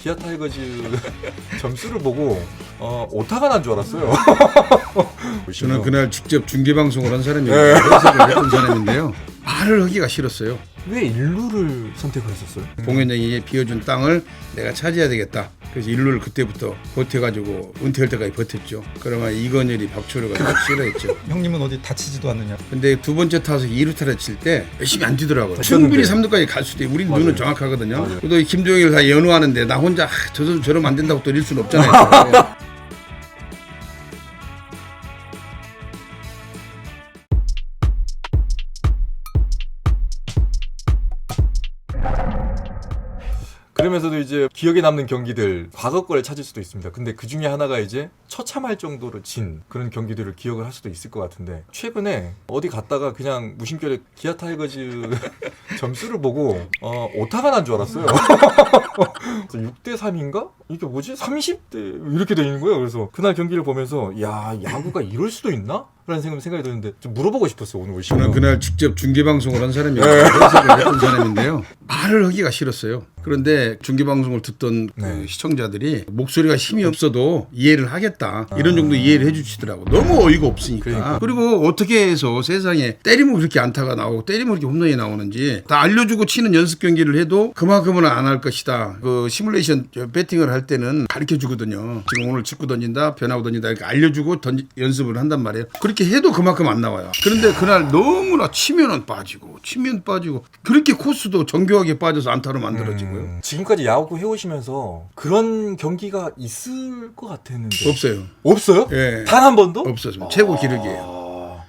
기아 타이거즈 점수를 보고 오타가 난 줄 알았어요. 저는 그날 직접 중계 방송을 한 사람이에요. 해석을 했던 사람인데요. 말을 하기가 싫었어요. 왜 일루를 선택을 했었어요? 공연장이 비워준 땅을 내가 차지해야 되겠다. 그래서 일루를 그때부터 버텨가지고 은퇴할 때까지 버텼죠. 그러면 이건열이 박철호가 싫어했죠. 형님은 어디 다치지도 않느냐. 근데 두 번째 타서 2루타를 칠 때 열심히 안 뛰더라고요. 다쳤는데. 충분히 3루까지 갈 수도 있고 우리 맞아요. 눈은 정확하거든요. 맞아요. 또 김종일 다 연호하는데 나 혼자 저 선수 저러면 안 된다고 또 이럴 수는 없잖아요. 그러면서도 이제 기억에 남는 경기들 과거 거를 찾을 수도 있습니다. 근데 그 중에 하나가 이제 처참할 정도로 진 그런 경기들을 기억을 할 수도 있을 것 같은데 최근에 어디 갔다가 그냥 무심결에 기아 타이거즈 점수를 보고 오타가 난 줄 알았어요. 6대 3인가? 이게 뭐지? 30대 이렇게 돼 있는 거예요. 그래서 그날 경기를 보면서 야 야구가 이럴 수도 있나? 라는 생각이 드는데 좀 물어보고 싶었어요. 오늘 오시면. 저는 그날 직접 중계 방송을 한 사람이에요. 해석을 했던 사람인데요. 말을 하기가 싫었어요. 그런데 중계 방송을 듣던 그 네. 시청자들이 목소리가 힘이 없어도 이해를 하겠다. 이런 정도 이해를 해주시더라고. 너무 어이가 없으니까. 그러니까. 그리고 어떻게 해서 세상에 때리면 그렇게 안타가 나오고 때리면 그렇게 홈런이 나오는지 다 알려주고 치는 연습 경기를 해도 그만큼은 안 할 것이다. 그 시뮬레이션 배팅을 할 때는 가르쳐 주거든요. 지금 오늘 직구 던진다, 변화구 던진다 이렇게 알려주고 연습을 한단 말이에요. 그렇게 해도 그만큼 안 나와요. 그런데 그날 너무나 치면은 빠지고 치면 빠지고 그렇게 코스도 정교하게 빠져서 안타로 만들어지고요. 지금까지 야구 해오시면서 그런 경기가 있을 것 같았는데 없어요. 없어요? 예. 단 한 번도? 없었습니다. 최고 기록이에요.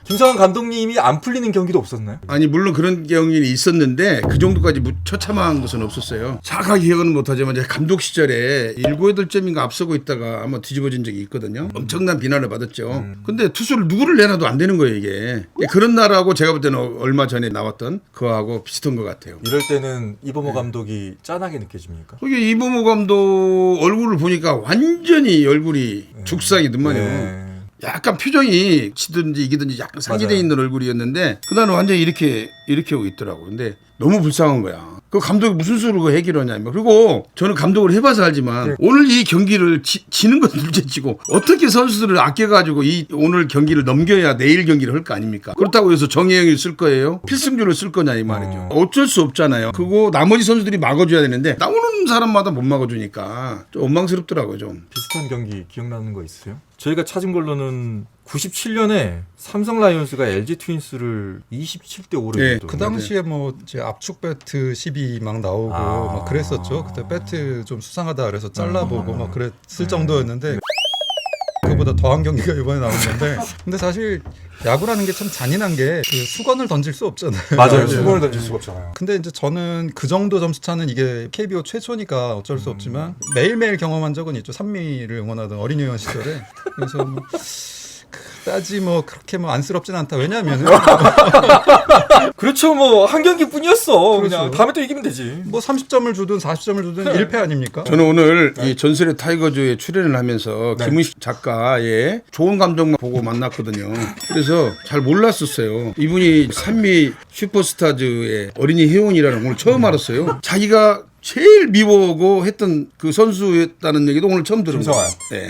김성환 감독님이 안 풀리는 경기도 없었나요? 아니 물론 그런 경기는 있었는데 그 정도까지 처참한 것은 없었어요. 정확하게 기억은 못하지만 제 감독 시절에 7, 8점인가 앞서고 있다가 한번 뒤집어진 적이 있거든요. 엄청난 비난을 받았죠. 근데 투수를 누구를 내놔도 안 되는 거예요 이게. 그런 날하고 제가 볼 때는 얼마 전에 나왔던 그거하고 비슷한 것 같아요. 이럴 때는 이범호 감독이 짠하게 느껴집니까? 이게 이범호 감독 얼굴을 보니까 완전히 얼굴이 죽상이 눈만이요. 네. 약간 표정이 지든지 이기든지 약간 상기돼 맞아요. 있는 얼굴이었는데 그날은 완전히 이렇게 하고 있더라고. 근데 너무 불쌍한 거야. 그 감독이 무슨 수로 그 해결을 하냐면 그리고 저는 감독을 해봐서 알지만 오늘 이 경기를 지는 건 둘째치고 어떻게 선수들을 아껴가지고 이 오늘 경기를 넘겨야 내일 경기를 할 거 아닙니까? 그렇다고 해서 정혜영이 쓸 거예요? 필승주를 쓸 거냐 이 말이죠. 어쩔 수 없잖아요. 그거 나머지 선수들이 막아줘야 되는데 나오는 사람마다 못 막아주니까 좀 원망스럽더라고요 좀. 비슷한 경기 기억나는 거 있으세요? 저희가 찾은 걸로는 97년에 삼성 라이온스가 LG 트윈스를 27대 5로 네, 이겼더라고요. 그 당시에 뭐 이제 압축 배트 12 막 나오고 막 그랬었죠. 그때 배트 좀 수상하다 그래서 잘라보고 막 그랬을 정도였는데 그보다 더한 경기가 이번에 나온 건데 근데 사실 야구라는 게 참 잔인한 게 그 수건을 던질 수 없잖아요. 맞아요. 수건을 던질 수가 없잖아요. 근데 이제 저는 그 정도 점수 차는 이게 KBO 최초니까 어쩔 수 없지만 매일매일 경험한 적은 있죠. 산미를 응원하던 어린이 의원 시절에. 그래서 뭐 그다지 뭐 그렇게 뭐 안쓰럽진 않다. 왜냐하면은 그렇죠. 뭐 한 경기뿐이었어. 그냥 그렇죠. 다음에 또 이기면 되지. 뭐 30점을 주든 40점을 주든 1패 아닙니까? 저는 오늘 이 전설의 타이거즈에 출연을 하면서 네. 김은식 작가의 좋은 감독만 보고 만났거든요. 그래서 잘 몰랐었어요. 이분이 산미 슈퍼스타즈의 어린이 회원이라는 걸 오늘 처음 알았어요. 자기가 제일 미워하고 했던 그 선수였다는 얘기도 오늘 처음 들은 거예요. 김성환. 네.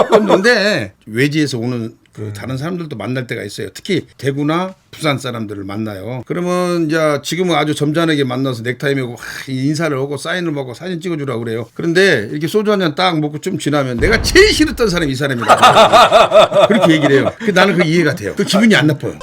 처음 듣는데 외지에서 오는 그 다른 사람들도 만날 때가 있어요. 특히 대구나 부산 사람들을 만나요. 그러면 이제 지금은 아주 점잖게 만나서 넥타이 메고 인사를 하고 사인을 받고 사진 찍어주라고 그래요. 그런데 이렇게 소주 한 잔 딱 먹고 좀 지나면 내가 제일 싫었던 사람이 이 사람이다. 그렇게 얘기를 해요. 나는 그 이해가 돼요. 그 기분이 안 나빠요.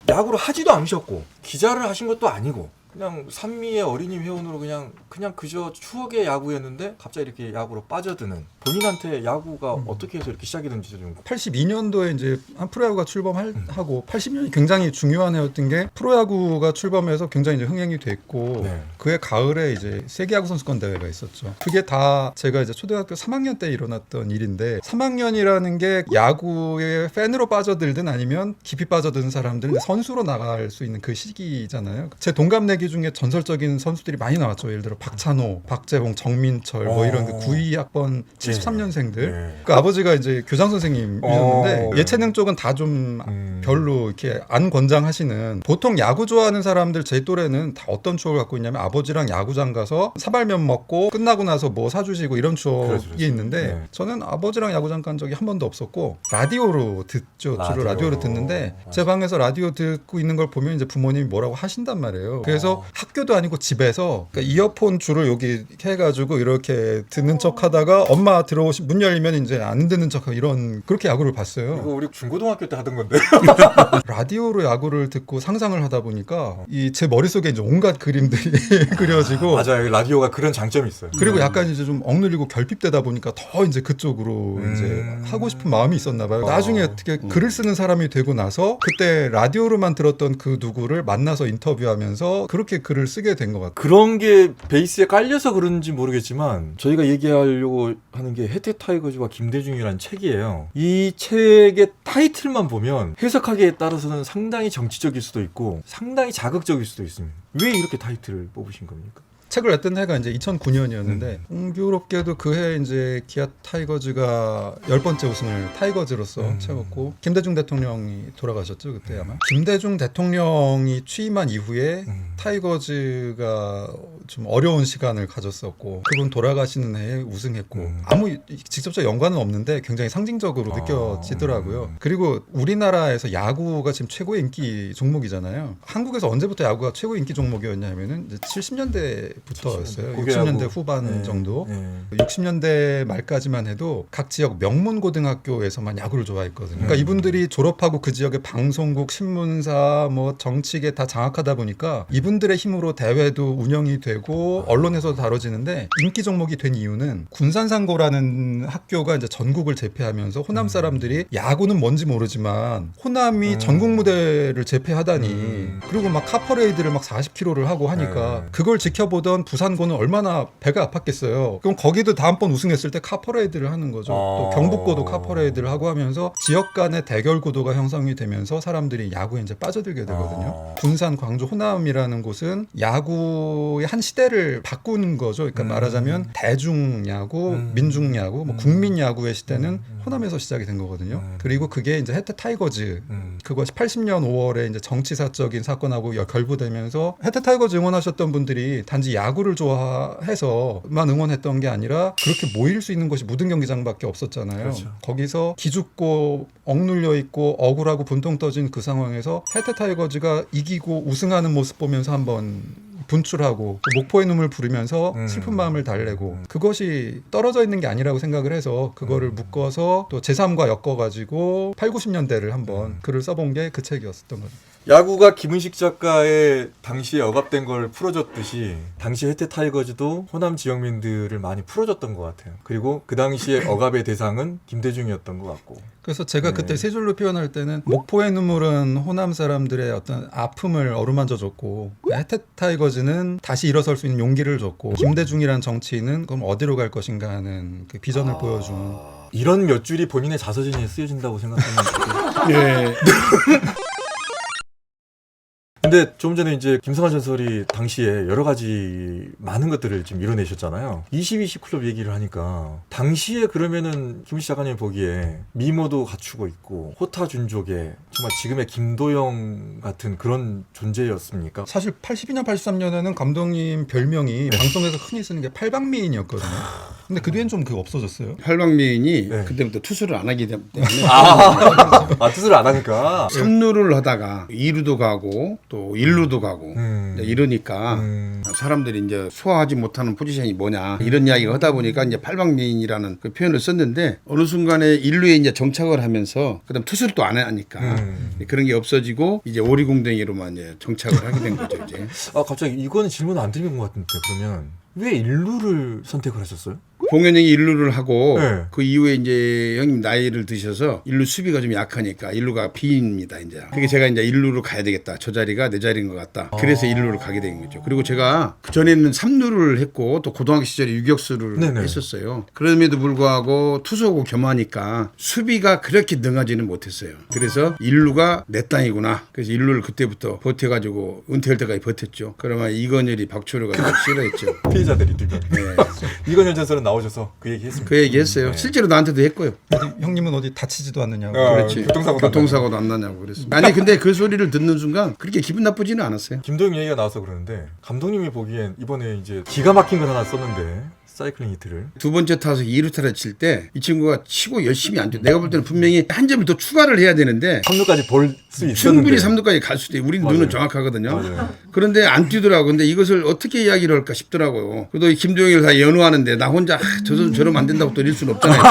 야구를 하지도 않으셨고 기자를 하신 것도 아니고 그냥 산미의 어린이 회원으로 그냥 그저 추억의 야구였는데 갑자기 이렇게 야구로 빠져드는 본인한테 야구가 어떻게 해서 이렇게 시작이 된지 좀 82년도에 이제 프로야구가 출범하고 80년이 굉장히 중요한 해였던 게 프로야구가 출범해서 굉장히 이제 흥행이 됐고 네. 그해 가을에 이제 세계야구 선수권 대회가 있었죠. 그게 다 제가 이제 초등학교 3학년 때 일어났던 일인데 3학년이라는 게 야구의 팬으로 빠져들든 아니면 깊이 빠져드는 사람들은 이제 선수로 나갈 수 있는 그 시기잖아요. 제 동갑내기 경기 중에 전설적인 선수들이 많이 나왔죠. 예를 들어 박찬호, 박재홍, 정민철 뭐 이런 그 92학번 73년생들. 그 아버지가 이제 교장 선생님이셨는데 예체능 쪽은 다 좀 별로 이렇게 안 권장하시는, 보통 야구 좋아하는 사람들 제 또래는 다 어떤 추억을 갖고 있냐면 아버지랑 야구장 가서 사발면 먹고 끝나고 나서 뭐 사주시고 이런 추억이 그렇죠. 있는데 네. 저는 아버지랑 야구장 간 적이 한 번도 없었고 라디오로 듣죠. 주로 라디오로 듣는데 맞아. 제 방에서 라디오 듣고 있는 걸 보면 이제 부모님이 뭐라고 하신단 말이에요. 그래서 학교도 아니고 집에서 그러니까 이어폰 줄을 여기 해가지고 이렇게 듣는 척 하다가 엄마 들어오시 문 열리면 이제 안 듣는 척하고 이런 그렇게 야구를 봤어요. 이거 우리 중고등학교 때 하던 건데. 라디오로 야구를 듣고 상상을 하다 보니까 이 제 머릿속에 이제 온갖 그림들이 그려지고 맞아요. 라디오가 그런 장점이 있어요. 그리고 약간 이제 좀 억눌리고 결핍되다 보니까 더 이제 그쪽으로 이제 하고 싶은 마음이 있었나 봐요. 나중에 어떻게 글을 쓰는 사람이 되고 나서 그때 라디오로만 들었던 그 누구를 만나서 인터뷰하면서 그렇게 글을 쓰게 된 것 같아요. 그런 게 베이스에 깔려서 그런지 모르겠지만 저희가 얘기하려고 하는 게 혜택 타이거즈와 김대중이라는 책이에요. 이 책의 타이틀만 보면 해석하기에 따라서는 상당히 정치적일 수도 있고 상당히 자극적일 수도 있습니다. 왜 이렇게 타이틀을 뽑으신 겁니까? 책을 냈던 해가 이제 2009년이었는데 공교롭게도 그 해 이제 기아 타이거즈가 10번째 우승을 타이거즈로서 채웠고 김대중 대통령이 돌아가셨죠 그때 아마. 김대중 대통령이 취임한 이후에 타이거즈가 좀 어려운 시간을 가졌었고 그분 돌아가시는 해에 우승했고 아무 직접적 연관은 없는데 굉장히 상징적으로 느껴지더라고요. 그리고 우리나라에서 야구가 지금 최고의 인기 종목이잖아요. 한국에서 언제부터 야구가 최고의 인기 종목이었냐면은 이제 70년대부터였어요. 60년대 후반 정도. 60년대 말까지만 해도 각 지역 명문 고등학교에서만 야구를 좋아했거든요. 그러니까 이분들이 졸업하고 그 지역의 방송국, 신문사, 뭐 정치계 다 장악하다 보니까 이분들의 힘으로 대회도 운영이 되고 언론에서도 다뤄지는데 인기 종목이 된 이유는 군산상고라는 학교가 이제 전국을 제패하면서 호남 사람들이 야구는 뭔지 모르지만 호남이 전국 무대를 제패하다니 그리고 막 카퍼레이드를 막 40km를 하고 하니까 그걸 지켜보던 부산고는 얼마나 배가 아팠겠어요. 그럼 거기도 다음번 우승했을 때 카퍼레이드를 하는 거죠. 또 경북고도 카퍼레이드를 하고 하면서 지역 간의 대결 구도가 형성이 되면서 사람들이 야구에 이제 빠져들게 되거든요. 군산, 광주, 호남이라는 곳은 야구의 한 시대를 바꾸는 거죠. 그러니까 말하자면 대중야구, 민중야구, 뭐 국민야구의 시대는 호남에서 시작이 된 거거든요. 그리고 그게 이제 혜태 타이거즈 그것이 80년 5월에 이제 정치사적인 사건하고 결부되면서 혜태 타이거즈 응원하셨던 분들이 단지 야구를 좋아해서만 응원했던 게 아니라 그렇게 모일 수 있는 곳이 무등 경기장밖에 없었잖아요. 그렇죠. 거기서 기죽고 억눌려 있고 억울하고 분통 떠진 그 상황에서 혜태 타이거즈가 이기고 우승하는 모습 보면서 한번 분출하고 목포의 눈물 부르면서 슬픈 마음을 달래고 그것이 떨어져 있는 게 아니라고 생각을 해서 그거를 묶어서 또 제3과 엮어가지고 8, 90년대를 한번 글을 써본 게 그 책이었던 거죠. 야구가 김은식 작가의 당시에 억압된 걸 풀어줬듯이 당시 혜태 타이거즈도 호남 지역민들을 많이 풀어줬던 것 같아요. 그리고 그 당시에 억압의 대상은 김대중이었던 것 같고. 그래서 제가 그때 세 줄로 표현할 때는 목포의 눈물은 호남 사람들의 어떤 아픔을 어루만져줬고 혜태 타이거즈는 다시 일어설 수 있는 용기를 줬고 김대중이란 정치인은 그럼 어디로 갈 것인가 하는 그 비전을 보여준 이런 몇 줄이 본인의 자서전에 쓰여진다고 생각하면 예. 근데 좀 전에 이제 김성환 전설이 당시에 여러 가지 많은 것들을 지금 이뤄내셨잖아요. 20-20 클럽 얘기를 하니까 당시에 그러면은 김은식 작가님 보기에 미모도 갖추고 있고 호타준족의 정말 지금의 김도영 같은 그런 존재였습니까? 사실 82년 83년에는 감독님 별명이 방송에서 흔히 쓰는 게 팔방미인이었거든요. 근데 그 뒤엔 좀 그게 없어졌어요. 팔방미인이 네. 그때부터 투수를 안 하기 때문에 뜻을 안 하니까. 3루를 하다가 2루도 가고 또 1루도 가고 이제 이러니까 사람들이 이제 소화하지 못하는 포지션이 뭐냐 이런 이야기를 하다 보니까 이제 팔방미인이라는 그 표현을 썼는데 어느 순간에 1루에 이제 정착을 하면서 그다음 투수를 또 안 하니까 그런 게 없어지고 이제 오리공댕이로만 이제 정착을 하게 된 거죠 이제. 갑자기 이거는 질문 안 드린 것 같은데 그러면 왜 일루를 선택을 하셨어요? 봉현 형이 일루를 하고 네. 그 이후에 이제 형님 나이를 드셔서 일루 수비가 좀 약하니까 일루가 B입니다 이제. 그게 제가 이제 일루로 가야 되겠다. 저 자리가 내 자리인 것 같다. 그래서 일루로 가게 된 거죠. 그리고 제가 그 전에는 3루를 했고 또 고등학교 시절에 유격수를 네네. 했었어요. 그럼에도 불구하고 투수고 겸하니까 수비가 그렇게 능하지는 못했어요. 그래서 일루가 내 땅이구나. 그래서 일루를 그때부터 버텨가지고 은퇴할 때까지 버텼죠. 그러면 이건열이 박초르가 싫어했죠. 피해자들이 두명 네. 이건현 전설은 나오셔서 그 얘기 했습니다. 그 얘기 했어요. 실제로 나한테도 했고요. 형님은 어디 다치지도 않느냐고. 그렇지. 교통사고도 안 나냐고 그랬어. 아니 근데 그 소리를 듣는 순간 그렇게 기분 나쁘지는 않았어요. 김도영 얘기가 나와서 그러는데 감독님이 보기엔 이번에 이제 기가 막힌 걸 하나 썼는데 사이클링 히트를 두 번째 타석 2루타를 칠 때 이 친구가 치고 열심히 안 돼. 내가 볼 때는 분명히 한 점을 더 추가를 해야 되는데 3루까지 볼 수 있었는데 충분히 3루까지 갈 수도 있고 우리는 맞아요. 눈은 정확하거든요. 맞아요. 그런데 안 뛰더라고. 근데 이것을 어떻게 이야기를 할까 싶더라고요. 그래도 이 김도영이를 다 연호하는데 나 혼자 저러면 안 된다고 또 이럴 수는 없잖아요.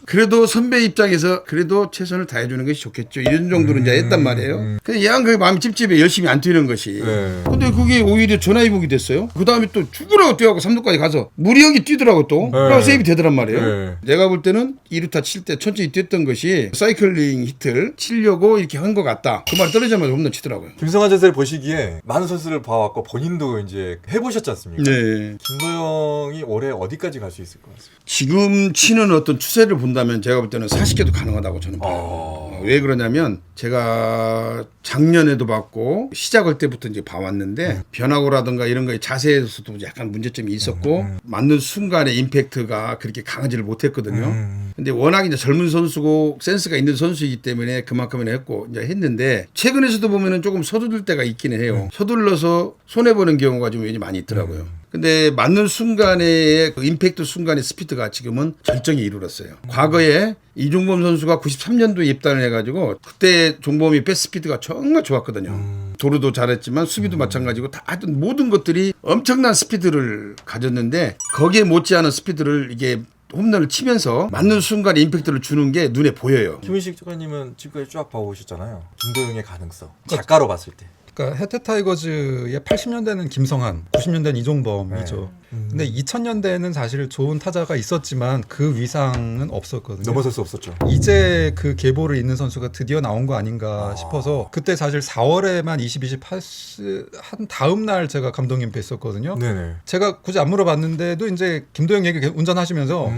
그래도 선배 입장에서 그래도 최선을 다해주는 것이 좋겠죠. 이런 정도는 이제 했단 말이에요. 근데 얘는 그 마음이 찝찝해 열심히 안 뛰는 것이. 네. 근데 그게 오히려 전화위복이 됐어요. 그 다음에 또 죽으라고 뛰어가고 3루까지 가서 무리하게 뛰더라고 또. 그러고 세이브 되더란 말이에요. 네. 내가 볼 때는 2루타 칠 때 천천히 뛰었던 것이 사이클링 히트를 치려고 이렇게 한 것 같다. 그 말 떨어지자마자 홈런 치더라고요. 김성환 전설 보시기에 많은 선수를 봐왔고 본인도 이제 해보셨지 않습니까? 네. 김도영이 올해 어디까지 갈 수 있을 것 같습니다. 지금 치는 어떤 추세를 본다면 제가 볼 때는 40개도 가능하다고 저는 봐요. 왜 그러냐면 제가 작년에도 봤고 시작할 때부터 이제 봐왔는데 변화구라든가 이런 거에 자세에서도 약간 문제점이 있었고 맞는 순간에 임팩트가 그렇게 강하지를 못했거든요. 근데 워낙 이제 젊은 선수고 센스가 있는 선수이기 때문에 그만큼은 했고 이제 했는데 최근에서도 보면은 조금 서두를 때가 있기는 해요. 서둘러서 손해 보는 경우가 좀 왠지 많이 있더라고요. 근데 맞는 순간에 그 임팩트 순간의 스피드가 지금은 절정에 이르렀어요. 과거에 이종범 선수가 93년도에 입단을 해가지고 그때 종범이 패스 스피드가 정말 좋았거든요. 도루도 잘했지만 수비도 마찬가지고 다 하여튼 모든 것들이 엄청난 스피드를 가졌는데 거기에 못지않은 스피드를 이게 홈런을 치면서 맞는 순간 임팩트를 주는 게 눈에 보여요. 김은식 작가님은 지금까지 쫙 봐오셨잖아요. 김도영의 가능성 작가로 봤을 때. 그러니까 해태 타이거즈의 80년대는 김성한, 90년대는 이종범이죠. 근데 2000년대에는 사실 좋은 타자가 있었지만 그 위상은 없었거든요. 넘어설 수 없었죠. 이제 그 계보를 잇는 선수가 드디어 나온 거 아닌가 싶어서 그때 사실 4월에만 22시 패스 한 다음 날 제가 감독님 뵀었거든요. 네네. 제가 굳이 안 물어봤는데도 이제 김도영 얘기 계속 운전하시면서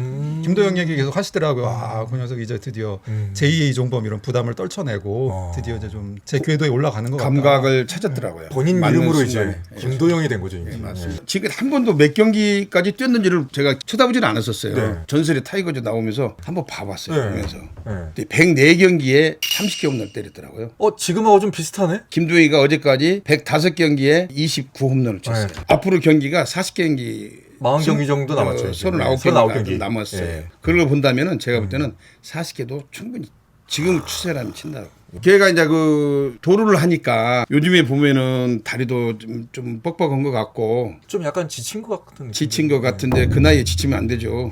김도영 얘기 계속 하시더라고요. 아, 그 녀석 이제 드디어 제2의 이종범 이런 부담을 떨쳐내고 드디어 이제 좀 제 궤도에 올라가는 것 같다. 감각을 찾았더라고요. 본인 맞는 이름으로 순간에. 이제 김도영이 된 거죠. 이제. 네, 맞습니다. 지금 한 번도 몇 경기까지 뛰었는지를 제가 쳐다보지는 않았었어요. 네. 전설의 타이거즈 나오면서 한번 봐봤어요. 네. 보면서. 네. 104경기에 30개 홈런 때렸더라고요. 지금하고 좀 비슷하네? 김도희가 어제까지 105경기에 29홈런을 쳤어요. 네. 앞으로 경기가 40경기 40경기 정도 남았죠. 이제. 39경기 남았어요. 네. 그런 걸 본다면은 제가 볼 때는 40개도 충분히 지금 추세라면 친다고. 걔가 이제 그 도루를 하니까 요즘에 보면은 다리도 좀 뻑뻑한 것 같고 좀 약간 지친 것 같은 느낌. 지친 것 같은데 그 나이에 지치면 안 되죠.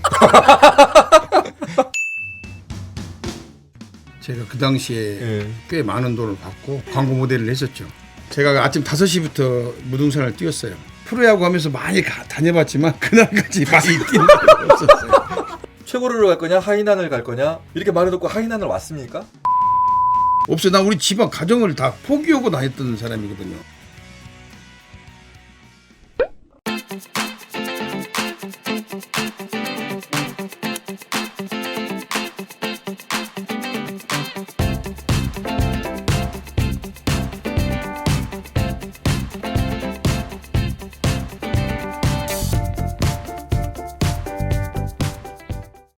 제가 그 당시에 네. 꽤 많은 돈을 받고 광고 모델을 했었죠. 제가 아침 5시부터 무등산을 뛰었어요. 프로야구 하면서 많이 다녀봤지만 그날까지 많이 뛰는 적이 없었어요. 최고를 갈 거냐 하이난을 갈 거냐 이렇게 말해놓고 하이난을 왔습니까? 없어요. 나 우리 집안 가정을 다 포기하고 다녔던 사람이거든요.